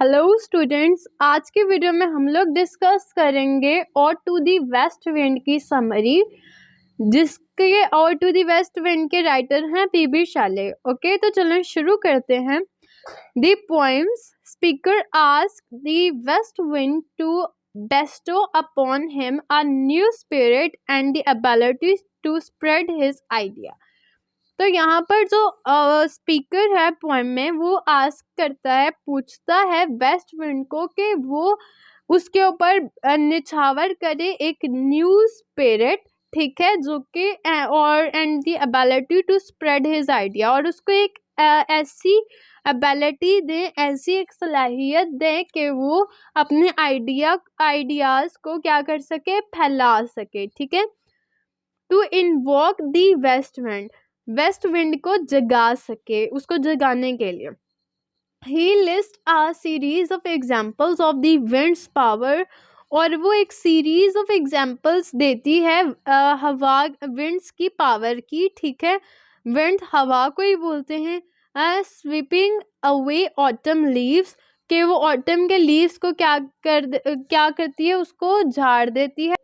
Hello students, आज के video में हम लोग डिस्कस करेंगे और टू दी वेस्ट विंड की समरी, जिसके और टू दी वेस्ट विंड के राइटर हैं पीबी शाले। ओके, तो चलो शुरू करते हैं। The poem's speaker ask the west wind to bestow upon him a new spirit and the ability to spread his idea। तो यहाँ पर जो स्पीकर है पोएम में, वो आस्क करता है, पूछता है वेस्ट विंड को कि वो उसके ऊपर निछावर करे एक न्यू स्पिरिट, ठीक है, जो कि और and the ability to spread his idea, और उसको एक ऐसी एबिलिटी दे, ऐसी एक सलाहियत दे कि वो अपने आइडियाज को क्या कर सके, फैला सके। ठीक है, to invoke the west wind को जगा सके, उसको जगाने के लिए। He list a series of examples of the wind's power, और वो एक सीरीज ऑफ एग्जाम्पल्स देती है हवा, विंड्स की पावर की। ठीक है, विंड हवा को ही बोलते हैं। स्वीपिंग अवे ऑटम लीव्स, कि वो ऑटम के लीव्स को क्या करती है, उसको झाड़ देती है।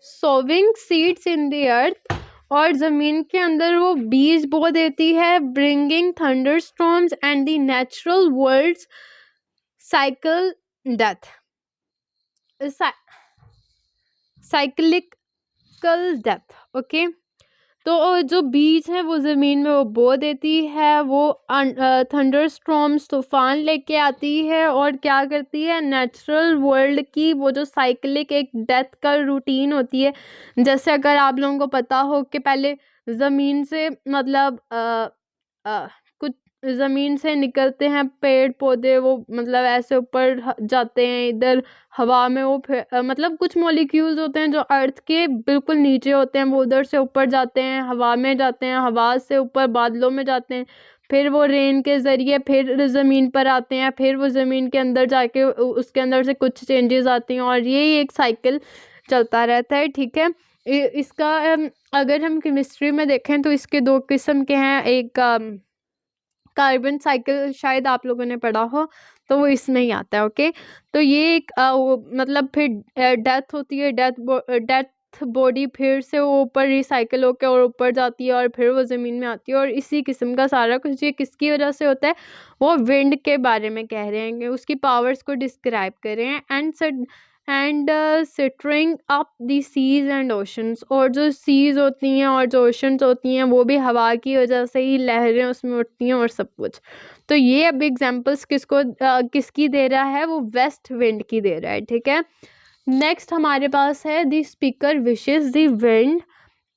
Sowing seeds in the earth, और ज़मीन के अंदर वो बीज बो देती है। Bringing thunderstorms and the natural world's cycle death, cyclical death. Okay, तो जो बीज है वो ज़मीन में वो बो देती है, वो थंडर स्टॉर्म्स तूफान लेके आती है, और क्या करती है, नेचुरल वर्ल्ड की वो जो साइक्लिक एक डेथ का रूटीन होती है। जैसे अगर आप लोगों को पता हो कि पहले ज़मीन से मतलब कुछ ज़मीन से निकलते हैं पेड़ पौधे, वो मतलब ऐसे ऊपर जाते हैं, इधर हवा में वो मतलब कुछ मॉलिक्यूल्स होते हैं जो अर्थ के बिल्कुल नीचे होते हैं, वो उधर से ऊपर जाते हैं, हवा में जाते हैं, हवा से ऊपर बादलों में जाते हैं, फिर वो रेन के ज़रिए फिर ज़मीन पर आते हैं, फिर वो ज़मीन के अंदर जाके उसके अंदर से कुछ चेंजेस आती हैं, और यही एक साइकिल चलता रहता है। ठीक है, इसका अगर हम केमिस्ट्री में देखें तो इसके दो किस्म के हैं। एक कार्बन साइकिल, शायद आप लोगों ने पढ़ा हो, तो वो इसमें ही आता है। ओके, तो ये एक मतलब फिर डेथ होती है, डेथ बॉडी फिर से वो ऊपर रिसाइकिल होकर और ऊपर जाती है, और फिर वो ज़मीन में आती है, और इसी किस्म का सारा कुछ ये किसकी वजह से होता है, वो विंड के बारे में कह रहे हैं, उसकी पावर्स को डिस्क्राइब कर रहे हैं। And stirring up the seas and oceans, और जो सीज होती हैं और जो ओशंस होती हैं वो भी हवा की वजह से ही लहरें उसमें उठती हैं और सब कुछ। तो ये अब एग्जांपल्स किसकी दे रहा है, वो वेस्ट विंड की दे रहा है। ठीक है, नेक्स्ट हमारे पास है the speaker wishes the wind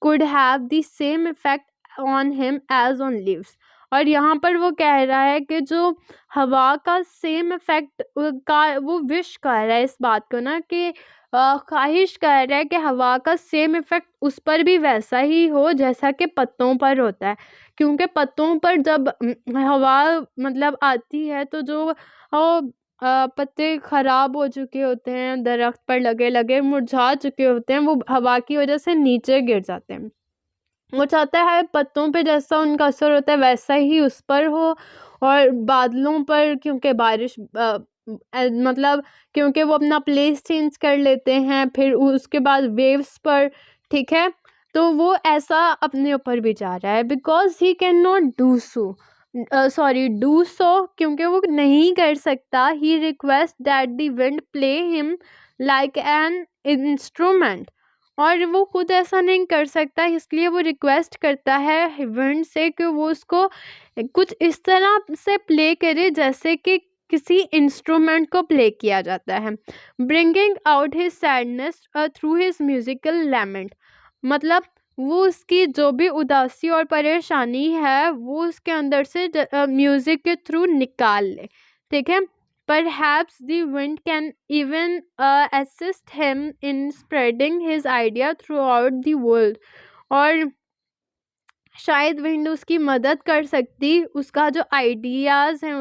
could have the same effect on him as on leaves, और यहाँ पर वो कह रहा है कि जो हवा का सेम इफेक्ट का वो विश कर रहा है इस बात को ना, कि ख्वाहिश कर रहा है कि हवा का सेम इफेक्ट उस पर भी वैसा ही हो जैसा कि पत्तों पर होता है। क्योंकि पत्तों पर जब हवा मतलब आती है तो जो पत्ते खराब हो चुके होते हैं, दरख्त पर लगे लगे मुरझा चुके होते हैं, वो हवा की वजह से नीचे गिर जाते हैं। वो चाहता है पत्तों पे जैसा उनका असर होता है वैसा ही उस पर हो, और बादलों पर क्योंकि बारिश मतलब क्योंकि वो अपना प्लेस चेंज कर लेते हैं, फिर उसके बाद वेव्स पर। ठीक है, तो वो ऐसा अपने ऊपर भी जा रहा है, because he can not do so, क्योंकि वो नहीं कर सकता। He request that the wind play him like an instrument, और वो खुद ऐसा नहीं कर सकता, इसलिए वो रिक्वेस्ट करता है विंड से कि वो उसको कुछ इस तरह से प्ले करे जैसे कि किसी इंस्ट्रूमेंट को प्ले किया जाता है। Bringing out his sadness through his musical lament, मतलब वो उसकी जो भी उदासी और परेशानी है वो उसके अंदर से म्यूजिक के थ्रू निकाल ले। ठीक है, perhaps the wind can even assist him in spreading his idea throughout the world, और शायद विंड उसकी मदद कर सकती, उसका जो आइडियाज़ हैं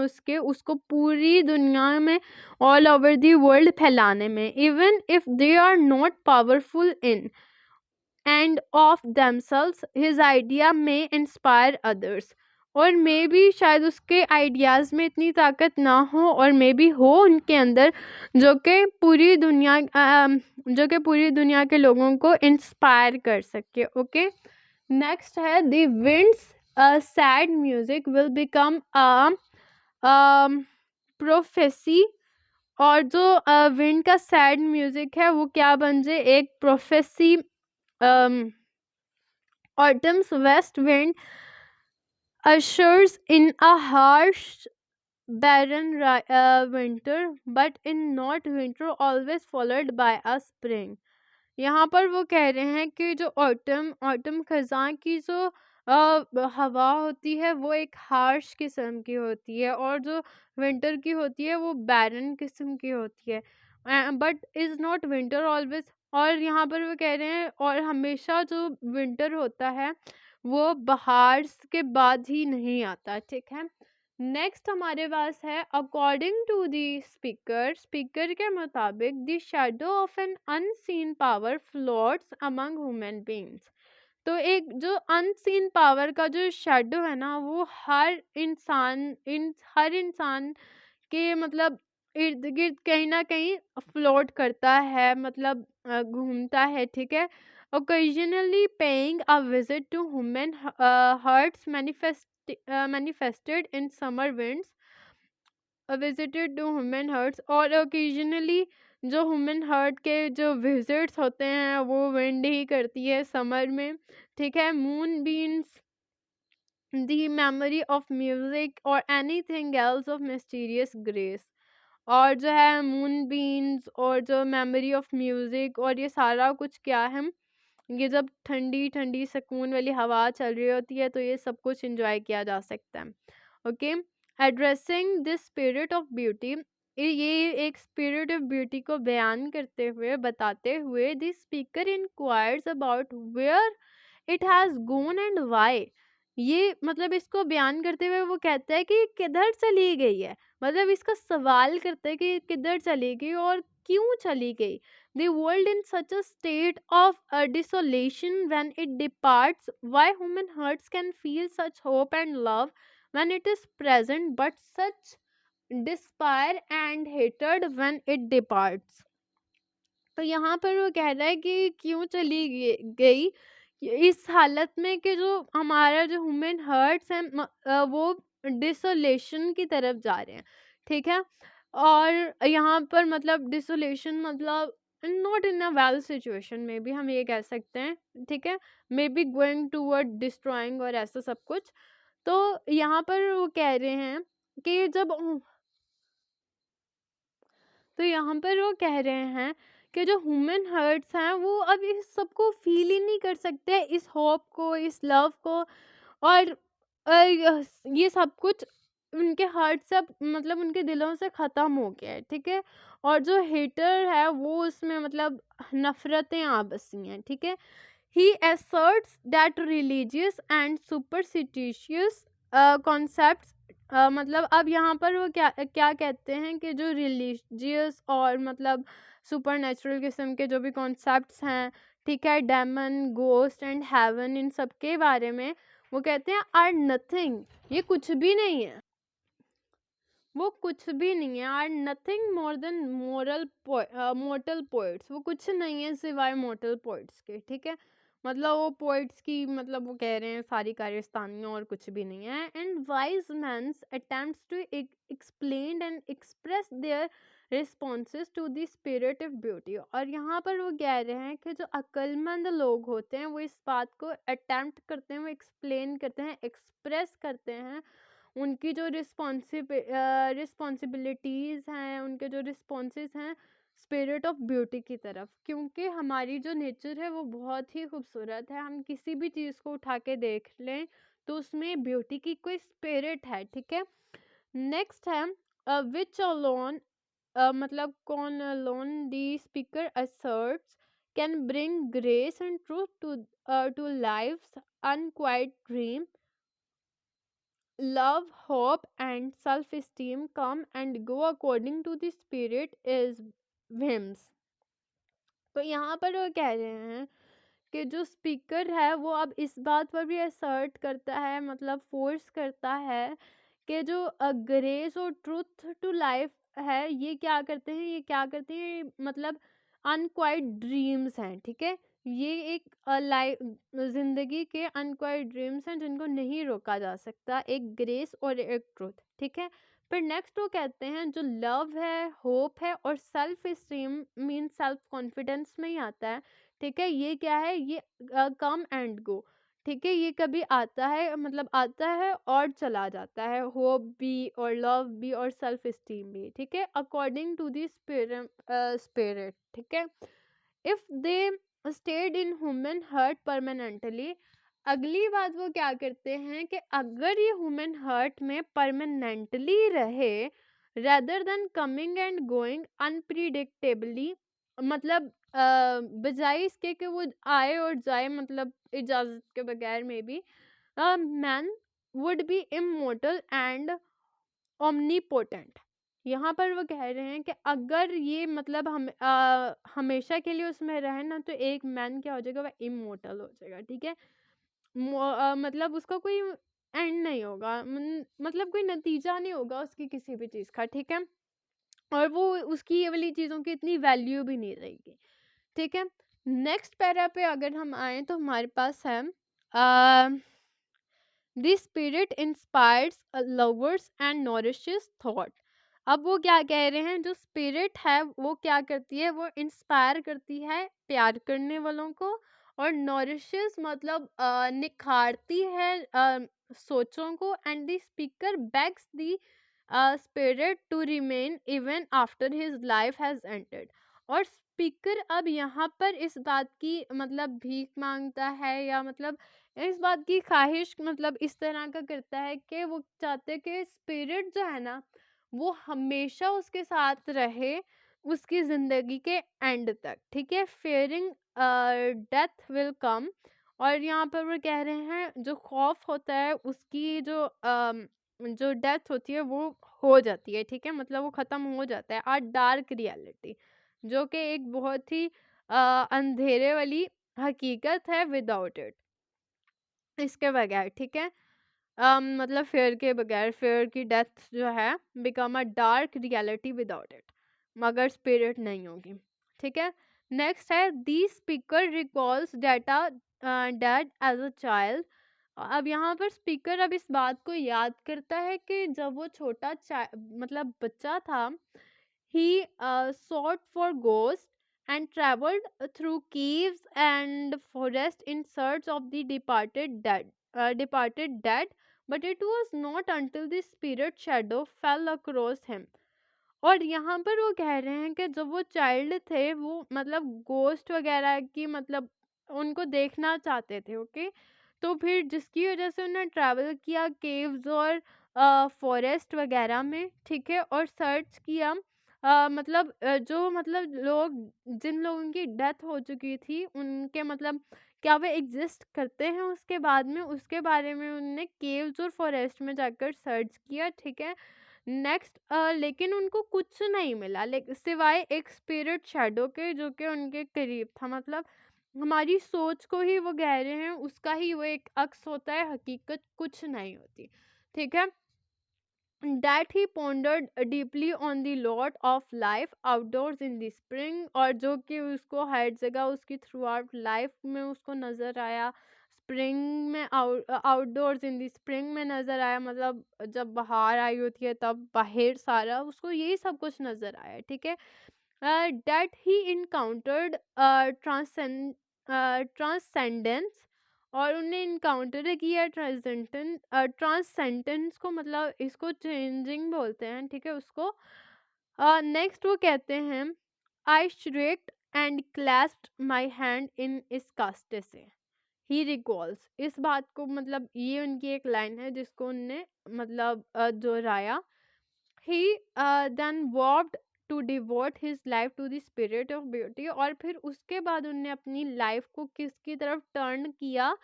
उसको पूरी दुनिया में, ऑल ओवर दी वर्ल्ड फैलाने में। Even if they are not powerful in and of themselves, his idea may inspire others, और मे बी शायद उसके आइडियाज़ में इतनी ताकत ना हो, और मे बी हो उनके अंदर, जो कि पूरी दुनिया के लोगों को इंस्पायर कर सके। ओके, नेक्स्ट है the winds sad music will become prophecy. और जो विंड का सैड म्यूजिक है वो क्या बन जाए, एक prophecy. Autumns west wind ushers in a harsh barren winter, but in not winter always followed by a spring। यहाँ पर वो कह रहे हैं कि जो ऑटम ऑटम खजां की जो हवा होती है वो एक हार्श किस्म की होती है, और जो विंटर की होती है वो बैरन किस्म की होती है, but is not winter always. और यहाँ पर वो कह रहे हैं और हमेशा जो विंटर होता है वो बाहर के बाद ही नहीं आता। ठीक है, नेक्स्ट हमारे पास है according to the speaker, speaker के मुताबिक the shadow of an unseen power floats among human beings. तो एक जो अनसीन पावर का जो शैडो है ना वो हर इंसान के मतलब इर्द गिर्द कहीं ना कहीं फ्लोट करता है, मतलब घूमता है। ठीक है, occasionally paying a visit to human hearts manifested in summer winds, visited to human hearts। और occasionally जो ह्यूमन हार्ट के जो विजिट्स होते हैं वो विंड ही करती है समर में। ठीक है, moon beams the memory of music और anything else of mysterious grace. और जो है मून बीन्स और जो मेमोरी ऑफ म्यूजिक और ये सारा कुछ क्या है, ये जब ठंडी ठंडी सुकून वाली हवा चल रही होती है तो ये सब कुछ एंजॉय किया जा सकता है। Okay, addressing this spirit of beauty, ये एक स्पिरिट ऑफ ब्यूटी को बयान करते हुए बताते हुए this speaker inquires about where it has gone and why. ये मतलब इसको बयान करते हुए वो कहता है कि किधर चली गई है, मतलब इसका सवाल करता है कि किधर चली गई और क्यों चली गई। The world in such a state of desolation when it departs, why human hearts can feel such hope and love when it is present, but such despair and hatred when it departs। तो यहाँ पर वो कह रहा है कि क्यों चली गई इस हालत में कि जो हमारा जो ह्यूमन हर्ट्स हैं वो डिसोलेशन की तरफ जा रहे हैं। ठीक है, और यहाँ पर मतलब डिसोलेशन मतलब not in a well situation में भी हम ये कह सकते हैं। ठीक है, may be going toward destroying और ऐसा सब कुछ। तो यहाँ पर वो कह रहे हैं कि जब तो यहाँ पर वो कह रहे हैं कि जो ह्यूमन हर्ट्स हैं वो अब इस सबको फील ही नहीं कर सकते, इस होप को, इस लव को। और ये सब कुछ उनके हार्ट से मतलब उनके दिलों से ख़त्म हो गया है। ठीक है, और जो हेटर है वो उसमें मतलब नफ़रतें आ बसी हैं। ठीक है, he asserts that religious and superstitious concepts, मतलब अब यहाँ पर वो क्या क्या कहते हैं कि जो रिलीजियस और मतलब सुपर नेचुरल किस्म के जो भी कॉन्सेप्ट्स हैं, ठीक है, डेमन, गोस्ट एंड हेवन, इन सब के बारे में वो कहते हैं आर नथिंग, ये कुछ भी नहीं है, वो कुछ भी नहीं है, are nothing more than mortal poets, वो कुछ नहीं है सिवाय मोर्टल पोइट्स के। ठीक है, मतलब वो पोइट्स की मतलब वो कह रहे हैं सारी कार्यस्तानियाँ और कुछ भी नहीं है। And wise men's attempts to explain and express their responses to the spirit of beauty. और यहाँ पर वो कह रहे हैं कि जो अक्लमंद लोग होते हैं वो इस बात को अटेम्प्ट करते हैं, वो एक्सप्लेन करते हैं, एक्सप्रेस करते हैं उनकी जो रिस्पॉन्सिबिलिटीज़ हैं, उनके जो रिस्पॉन्सेस हैं स्पिरिट ऑफ ब्यूटी की तरफ। क्योंकि हमारी जो नेचर है वो बहुत ही खूबसूरत है, हम किसी भी चीज़ को उठा के देख लें तो उसमें ब्यूटी की कोई स्पिरिट है। ठीक है, नेक्स्ट है विच अलोन, मतलब कौन alone the speaker asserts can bring grace and truth to life's unquiet dream, love, hope, and self esteem come and go according to the spirit is whims। तो यहाँ पर वो कह रहे हैं कि जो स्पीकर है वो अब इस बात पर भी असर्ट करता है, मतलब फोर्स करता है कि जो ग्रेस और ट्रुथ टू लाइफ है, ये क्या करते हैं, ये क्या करते हैं, मतलब अनक्वाइट ड्रीम्स हैं, ठीक है। ये एक लाइफ, जिंदगी के अनक्वाइट ड्रीम्स हैं जिनको नहीं रोका जा सकता, एक ग्रेस और एक ट्रुथ, ठीक है। फिर नेक्स्ट वो कहते हैं जो लव है, होप है और self esteem mean self confidence में ही आता है, ठीक है। ये क्या है, ये कम एंड गो, ठीक है। ये कभी आता है, मतलब आता है और चला जाता है, होप भी और लव भी और सेल्फ स्टीम भी, ठीक है, अकॉर्डिंग टू दी स्पिरिट, ठीक है। If they stayed in human heart permanently, अगली बात वो क्या करते हैं कि अगर ये ह्यूमन हर्ट में परमानेंटली रहे, rather than coming and going unpredictably, मतलब बजाय इसके कि वो आए और जाए, मतलब इजाजत के बगैर, में भी man would be immortal and omnipotent. यहाँ पर वो कह रहे हैं कि अगर ये मतलब हमेशा के लिए उसमें रहे ना, तो एक मैन क्या हो जाएगा, वह इमोर्टल हो जाएगा, ठीक है। मतलब उसका कोई एंड नहीं होगा, मतलब कोई नतीजा नहीं होगा उसकी किसी भी चीज़ का, ठीक है। और वो उसकी ये वाली चीज़ों की इतनी वैल्यू भी नहीं रहेगी, ठीक है। नेक्स्ट पैरा पे अगर हम आए तो हमारे पास है this spirit inspires lovers and nourishes thought. अब वो क्या कह रहे हैं, जो स्पिरिट है वो क्या करती है, वो इंस्पायर करती है प्यार करने वालों को, और नॉरिशेस मतलब निखारती है सोचों को, and the speaker begs the spirit to remain even after his life has ended. और स्पीकर अब यहाँ पर इस बात की मतलब भीख मांगता है, या मतलब इस बात की ख्वाहिश मतलब इस तरह का करता है कि वो चाहते हैं कि स्पिरिट जो है ना, वो हमेशा उसके साथ रहे उसकी जिंदगी के एंड तक, ठीक है, फेयरिंग डेथ विल कम। और यहाँ पर वो कह रहे हैं जो खौफ होता है उसकी जो डेथ होती है वो हो जाती है, ठीक है, मतलब वो खत्म हो जाता है, आ डार्क रियलिटी, जो कि एक बहुत ही अंधेरे वाली हकीकत है विदाउट इट, इसके बगैर, ठीक है। मतलब फेयर के बगैर, फेयर की डेथ जो है become a dark reality without it, मगर स्पिरिट नहीं होगी, ठीक है। नेक्स्ट है the speaker recalls data dad as a child. अब यहाँ पर स्पीकर अब इस बात को याद करता है कि जब वो छोटा मतलब बच्चा था, he sought for ghosts and traveled through caves and forests in search of the departed dead, but it was not until the spirit shadow fell across him। और यहाँ पर वो कह रहे हैं कि जब वो चाइल्ड थे वो मतलब गोस्ट वगैरह की मतलब उनको देखना चाहते थे, ओके। तो फिर जिसकी वजह से उन्होंने ट्रैवल किया केव्स और फॉरेस्ट वगैरह में, ठीक है, और सर्च किया मतलब जो मतलब लोग जिन लोगों की डेथ हो चुकी थी उनके मतलब क्या वे एग्जिस्ट करते हैं उसके बाद में, उसके बारे में उन्होंने केव्स और फॉरेस्ट में जाकर सर्च किया, ठीक है। नेक्स्ट लेकिन उनको कुछ नहीं मिला, सिवाय एक स्पिरिट शैडो के जो कि उनके करीब था, मतलब हमारी सोच को ही वो कह रहे हैं, उसका ही वो एक अक्स होता है, हकीकत कुछ नहीं होती, ठीक है। that he pondered deeply on the lot of life outdoors in the spring, और जो कि उसको हर जगह उसकी थ्रू आउट लाइफ में उसको नज़र आया, स्प्रिंग में आउटडोर्स इन द स्प्रिंग में नज़र आया, मतलब जब बाहर आई होती है तब बाहर सारा उसको यही सब कुछ नज़र आया, ठीक है। that he encountered transcendence, और उन्हें इनकाउंटर किया ट्रांसेंडेंस को, मतलब इसको चेंजिंग बोलते हैं, ठीक है उसको। नेक्स्ट वो कहते हैं आई श्रेक्ड एंड क्लैस्प्ड माई हैंड इन इस से ही रिकॉल्स। इस बात को मतलब ये उनकी एक लाइन है जिसको उनने मतलब दोहराया। he then vowed to devote his life to the spirit of beauty, और फिर उसके बाद उन्होंने अपनी लाइफ को किसकी तरफ टर्न किया,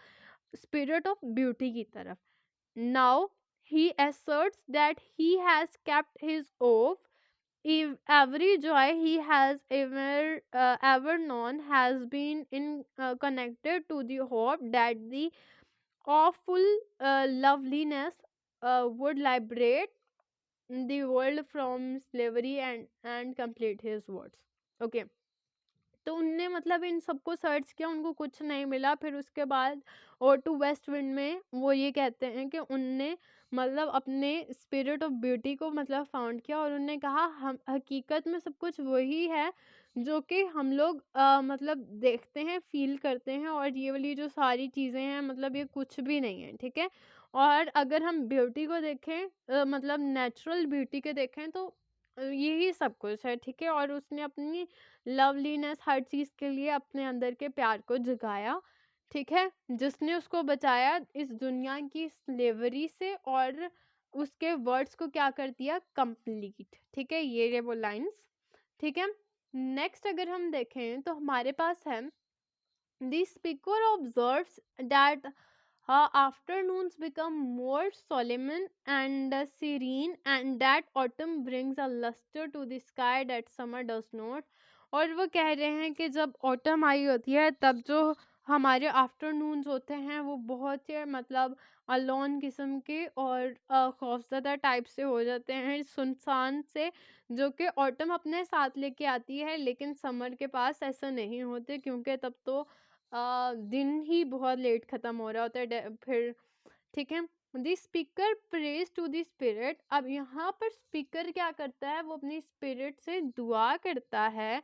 स्पिरिट ऑफ ब्यूटी की तरफ। Now he asserts that he has kept his oath every joy he has ever known has been in connected to the hope that the awful loveliness would liberate the world from slavery and complete his words. Okay, तो उनने मतलब इन सबको search किया, उनको कुछ नहीं मिला। फिर उसके बाद और टू वेस्ट विंड में वो ये कहते हैं कि उनने मतलब अपने स्पिरिट ऑफ ब्यूटी को मतलब फाउंड किया और उन्होंने कहा हम हकीकत में सब कुछ वही है जो कि हम लोग मतलब देखते हैं, फील करते हैं, और ये वाली जो सारी चीज़ें हैं मतलब ये कुछ भी नहीं है, ठीक है। और अगर हम ब्यूटी को देखें मतलब नेचुरल ब्यूटी के देखें तो यही सब कुछ है, ठीक है। और उसने अपनी लवलीनेस हर चीज़ के लिए अपने अंदर के प्यार को जगाया, ठीक है, जिसने उसको बचाया इस दुनिया की स्लेवरी से और उसके वर्ड्स को क्या कर दिया कंप्लीट, ठीक है। ये वो लाइंस, ठीक है। नेक्स्ट अगर हम देखें तो हमारे पास है the speaker observes that afternoons become more solemn and serene, and that autumn brings a luster to the sky that summer does not. और वो कह रहे हैं कि जब ऑटम आई होती है तब जो हमारे आफ्टरनून्स होते हैं वो बहुत ही मतलब अलोन किस्म के और खौफजदा टाइप से हो जाते हैं, सुनसान से, जो कि ऑटम अपने साथ लेके आती है। लेकिन समर के पास ऐसा नहीं होते क्योंकि तब तो दिन ही बहुत लेट खत्म हो रहा होता है फिर, ठीक है। The speaker prays to the spirit, अब यहाँ पर स्पीकर क्या करता है, वो अपनी स्पिरिट से दुआ करता है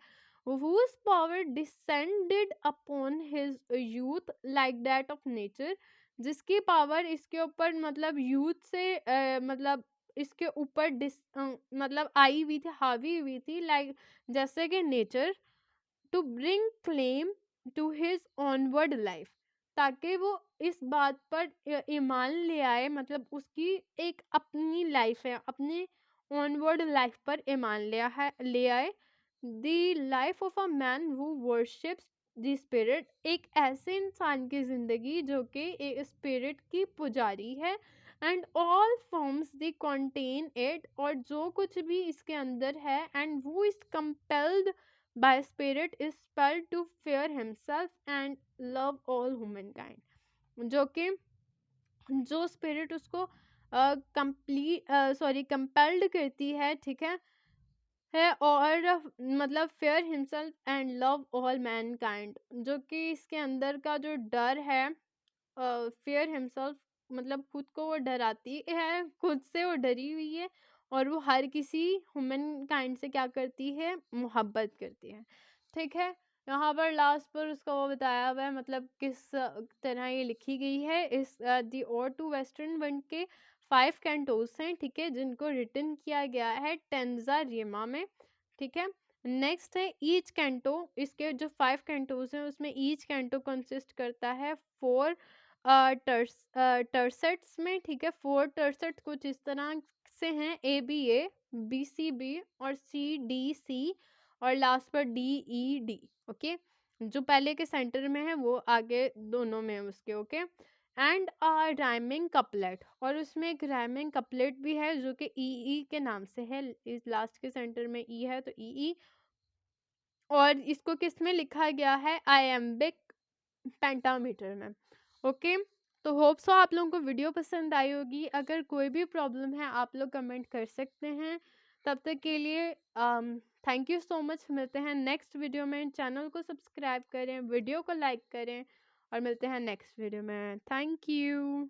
whose power descended upon his youth like that of nature, जिसकी पावर इसके ऊपर मतलब यूथ से मतलब इसके ऊपर मतलब आई हुई थी, हावी हुई थी, लाइक जैसे कि nature, to bring claim to his onward life, ताकि वो इस बात पर ईमान ले आए, मतलब उसकी एक अपनी लाइफ है, अपने ऑनवर्ड लाइफ पर ईमान ले आए। The life of a man who worships the spirit, एक ऐसे इंसान की जिंदगी जो कि स्पिरिट की पुजारी है, and all forms the contain it, और जो कुछ भी इसके अंदर है, and who is compelled by spirit is spelled to fear himself and love all humankind, जो कि जो स्पिरिट उसको कंपेल्ड करती है, ठीक है, और मतलब fair himself and love all Mankind, जो कि इसके अंदर का जो डर है, फेयर हिमसेल्फ मतलब खुद को वो डराती है, खुद से वो डरी हुई है, और वो हर किसी ह्यूमन काइंड से क्या करती है, मोहब्बत करती है, ठीक है। यहाँ पर लास्ट पर उसका वो बताया हुआ है मतलब किस तरह ये लिखी गई है। इस दी और टू वेस्टर्न वन के 5 कैंटोस हैं, ठीक है, जिनको रिटन किया गया है टेंजा रिमा में, ठीक है। नेक्स्ट है ईच कैंटो, इसके जो 5 कैंटोस हैं उसमें ईच कैंटो कंसिस्ट करता है 4 टर्सेट्स में, ठीक है। 4 टर्सेट कुछ इस तरह से हैं, ABA, BCB और CDC, और लास्ट पर DED, ओके। जो पहले के सेंटर में है वो आगे दोनों में है उसके, ओके। एंड राइमिंग कपलेट, और उसमें एक राइमिंग कपलेट भी है जो कि EE के नाम से है, इस लास्ट के सेंटर में E है तो EE, और इसको किस में लिखा गया है, आयम्बिक पेंटामीटर में, ओके। तो होप सो आप लोगों को वीडियो पसंद आई होगी। अगर कोई भी प्रॉब्लम है आप लोग कमेंट कर सकते हैं। तब तक के लिए थैंक यू सो मच। मिलते हैं नेक्स्ट वीडियो में। चैनल को सब्सक्राइब करें, वीडियो को लाइक करें, और मिलते हैं नेक्स्ट वीडियो में। Thank you.